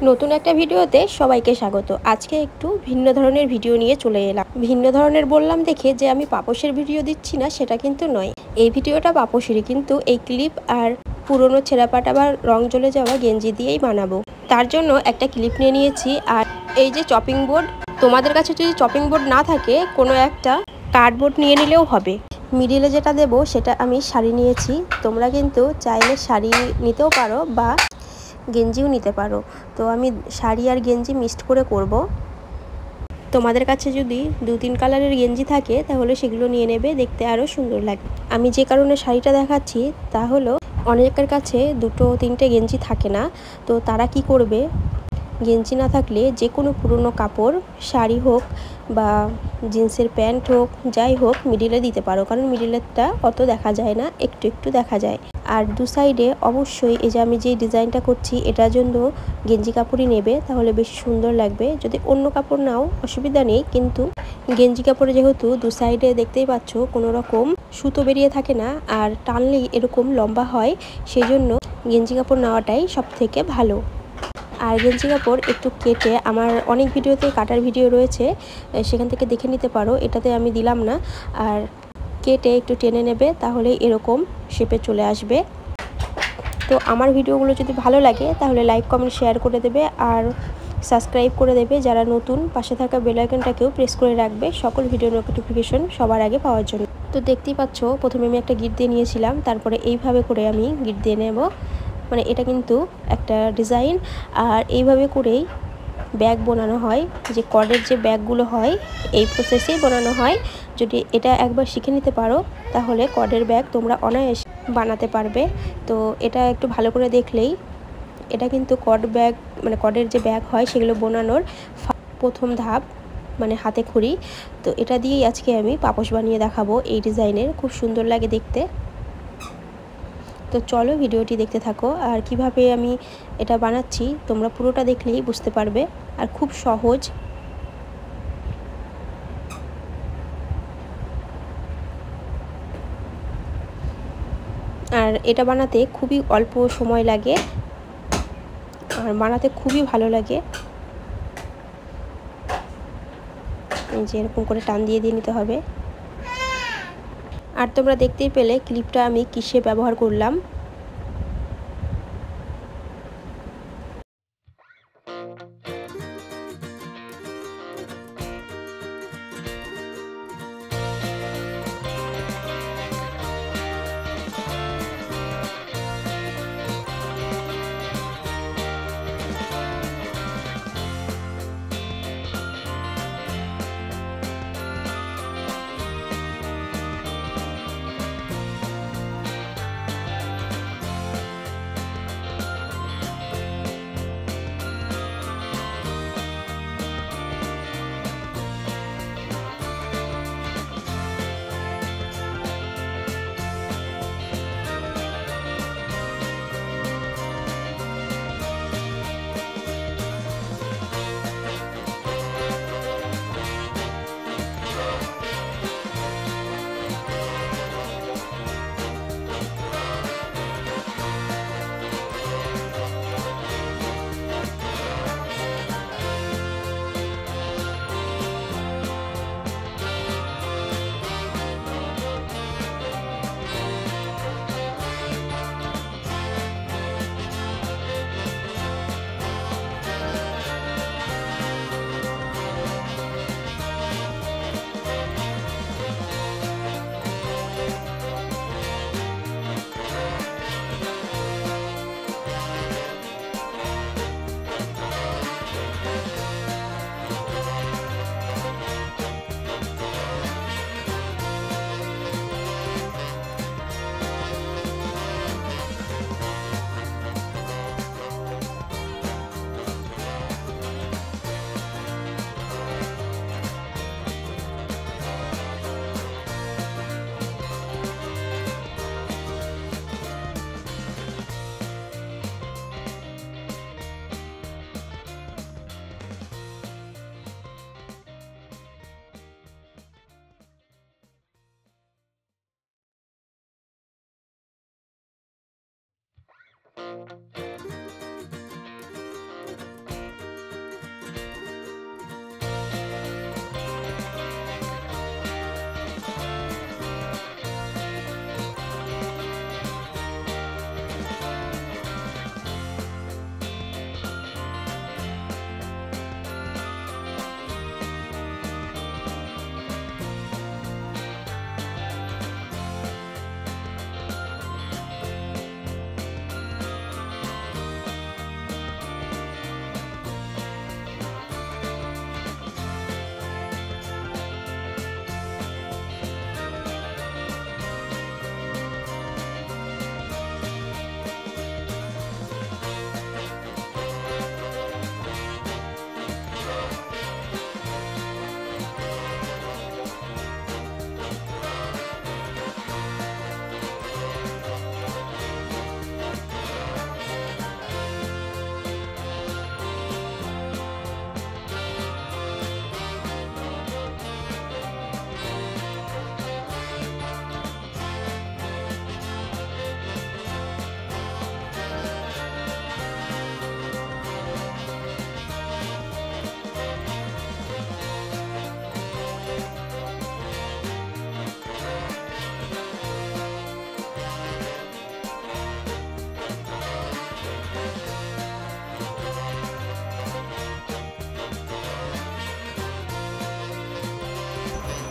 নতুন একটা ভিডিওতে সবাইকে স্বাগত। আজকে একটু ভিন্ন ধরনের ভিডিও নিয়ে চলে এলাম। ভিন্ন ধরনের বললাম দেখে যে আমি পাপোশের ভিডিও দিচ্ছি না, সেটা কিন্তু নয়। এই ভিডিওটা পাপোশেরই, কিন্তু এই ক্লিপ আর পুরনো ছেঁড়াপাটা বা রং জ্বলে যাওয়া গেঞ্জি দিয়েই বানাবো। তার জন্য একটা ক্লিপ নিয়ে নিয়েছি, আর এই যে চপিং বোর্ড। তোমাদের কাছে যদি চপিং বোর্ড না থাকে, কোনো একটা কার্ডবোর্ড নিয়ে নিলেও হবে। মিডিলে যেটা দেবো সেটা আমি শাড়ি নিয়েছি। তোমরা কিন্তু চাইলে শাড়ি নিতেও পারো বা গেঞ্জিও নিতে পারো। তো আমি শাড়ি আর গেঞ্জি মিক্সড করে করব। তোমাদের কাছে যদি 2-3 কালারের গেঞ্জি থাকে তাহলে সেগুলো নিয়ে নেবে, দেখতে আরও সুন্দর লাগে। আমি যে কারণে শাড়িটা দেখাচ্ছি তা হলো, অনেকের কাছে 2-3টে গেঞ্জি থাকে না। তো তারা কি করবে, গেঞ্জি না থাকলে যে কোনো পুরনো কাপড়, শাড়ি হোক বা জিন্সের প্যান্ট হোক, যাই হোক, মিডিলে দিতে পারো। কারণ মিডিলেরটা অত দেখা যায় না, একটু একটু দেখা যায়। আর দু সাইডে অবশ্যই এই যে আমি যে ডিজাইনটা করছি এটার জন্য গেঞ্জি কাপড়ই নেবে, তাহলে বেশ সুন্দর লাগবে। যদি অন্য কাপড় নাও অসুবিধা নেই, কিন্তু গেঞ্জি কাপড়ে যেহেতু দু সাইডে দেখতেই পাচ্ছ কোনো রকম সুতো বেরিয়ে থাকে না, আর টানলেই এরকম লম্বা হয়, সেই জন্য গেঞ্জি কাপড় নেওয়াটাই সব থেকে ভালো। আর গেঞ্জি কাপড় একটু কেটে, আমার অনেক ভিডিওতে কাটার ভিডিও রয়েছে, সেখান থেকে দেখে নিতে পারো, এটাতে আমি দিলাম না। আর কেটে একটু টেনে নেবে, তাহলে এরকম শেপে চলে আসবে। তো আমার ভিডিওগুলো যদি ভালো লাগে তাহলে লাইক, কমেন্ট, শেয়ার করে দেবে আর সাবস্ক্রাইব করে দেবে। যারা নতুন, পাশে থাকা বেল আইকনটাকেও প্রেস করে রাখবে সকল ভিডিও নোটিফিকেশন সবার আগে পাওয়ার জন্য। তো দেখতেই পাচ্ছ, প্রথমে আমি একটা গিট দিয়ে নিয়েছিলাম, তারপরে এইভাবে করে আমি গিট দিয়ে নেব। মানে এটা কিন্তু একটা ডিজাইন, আর এইভাবে করেই ব্যাগ বানানো হয়। যে কর্ডের যে ব্যাগগুলো হয় এই প্রসেসেই বানানো হয়। যদি এটা একবার শিখে নিতে পারো তাহলে কর্ডের ব্যাগ তোমরা অনায়াসে বানাতে পারবে। তো এটা একটু ভালো করে দেখলেই, এটা কিন্তু কর্ড ব্যাগ, মানে কর্ডের যে ব্যাগ হয় সেগুলো বানানোর প্রথম ধাপ, মানে হাতে খড়ি। তো এটা দিয়েই আজকে আমি পাপোশ বানিয়ে দেখাবো এই ডিজাইনের। খুব সুন্দর লাগে দেখতে। তো চলো ভিডিওটি দেখতে থাকো, আর কিভাবে আমি এটা বানাচ্ছি তোমরা পুরোটা দেখলেই বুঝতে পারবে। আর খুব সহজ। আর এটা বানাতে খুবই অল্প সময় লাগে, আর বানাতে খুবই ভালো লাগে। যে এরকম করে টান দিয়ে দিয়ে নিতে হবে। আর তোমরা দেখতেই পেলে ক্লিপটা আমি কিসে ব্যবহার করলাম।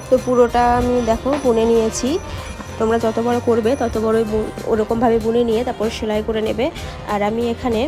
তো পুরোটা আমি দেখো বুনে নিয়েছি। তোমরা যত বড় করবে তত বড় ওরকমভাবে বুনে নিয়ে তারপর সেলাই করে নেবে। আর আমি এখানে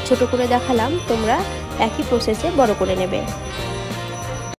ছোট করে দেখালাম, তোমরা একই প্রসেসে বড় করে নেবে।